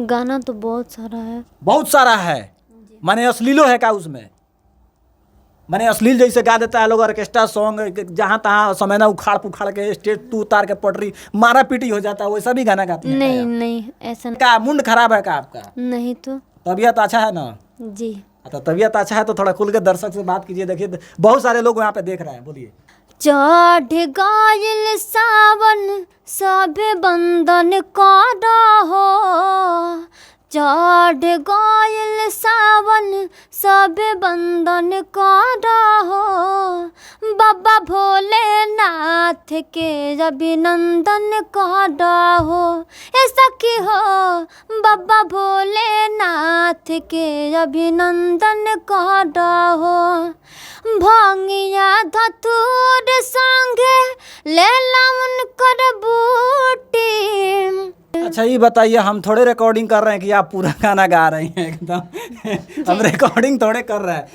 गाना तो बहुत सारा है। बहुत सारा है, माने अश्लीलो है क्या उसमें? माने अश्लील जैसे गा देता है लोग, ऑर्केस्ट्रा सॉन्ग जहाँ तहाँ समय ना उखाड़ पुखाड़ के स्टेज तू उतार के पटरी मारा पीटी हो जाता है, वैसा भी गाना गाती है नहीं नहीं ऐसा क्या? मुंड खराब है क्या आपका? नहीं तो तबीयत अच्छा है ना? जी। तो तबीयत अच्छा है तो थोड़ा खुल के दर्शक से बात कीजिए। देखिए बहुत सारे लोग यहाँ पे देख रहे हैं, बोलिए। चढ़ गइल सावन सभे बंधन करहो, चढ़ गइल सावन सभे बंधन करहो, बाबा भोलेनाथ के अभिनंदन करहो। ऐसा की हो बाबा भोलेनाथ के अभिनंदन करहो। भंगिया धतूर संगे लेला उनकर बूटी। अच्छा ये बताइए, हम थोड़े रिकॉर्डिंग कर रहे हैं कि आप पूरा गाना गा रही हैं एकदम। हम रिकॉर्डिंग थोड़े कर रहे हैं।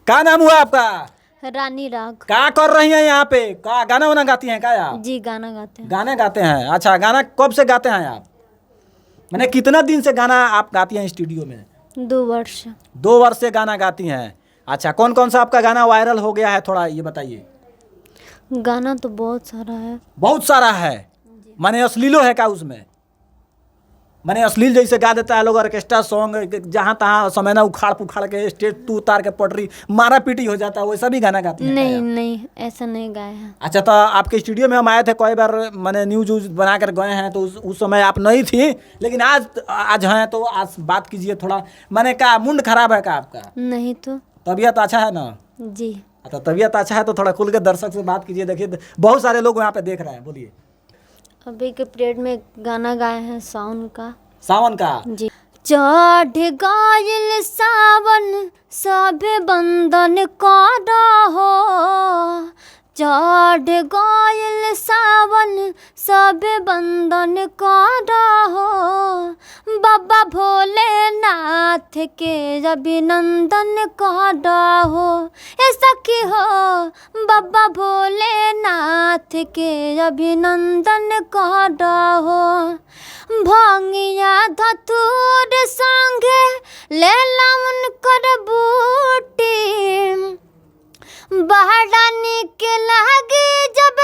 क्या नाम हुआ आपका? रानी राग। क्या कर रही हैं यहाँ पे? क्या गाना वाना गाती हैं क्या आप? जी गाना गाते हैं। गाने गाते हैं? अच्छा, गाना कब से गाते हैं आप? मैंने कितना दिन से गाना आप गाती हैं स्टूडियो में? 2 वर्ष। 2 वर्ष से गाना गाती हैं। अच्छा, कौन कौन सा आपका गाना वायरल हो गया है, थोड़ा ये बताइए। गाना तो बहुत सारा है। बहुत सारा है, माने अश्लीलो है क्या उसमें? माने अश्लील जैसे गा देता है लोग, ऑर्केस्ट्रा सॉन्ग जहाँ तहाँ समय ना उखाड़ पुखाड़ के स्टेज तू उतार के पटरी मारा पीटी हो जाता है, वैसा भी गाना गाती है नहीं नहीं ऐसा नहीं गाया है। अच्छा, तो आपके स्टूडियो में हम आए थे कई बार, मैंने न्यूज व्यूज बना कर गए हैं, तो उस समय आप नहीं थी, लेकिन आज हैं, तो आज बात कीजिए थोड़ा। मैंने क्या मुंड खराब है क्या आपका? नहीं तो तबीयत अच्छा है ना? जी। तो तबीयत अच्छा है तो थोड़ा खुल के दर्शक से बात कीजिए। देखिए बहुत सारे लोग यहाँ पे देख रहे हैं, बोलिए। अभी के पीरियड में गाना गाए हैं सावन का। सावन का? जी। चढ़ गइल सावन सभे बंधन करहो, चढ़ गइल सावन सभे बंधन करहो, बाबा भोलेनाथ के अभिनंदन करहो। ऐसा की हो बाबा भोलेनाथ के अभिनंदन करहो। भंगिया धतूर संगे लेला उनकर बूटी, बड़ा निक लागे जब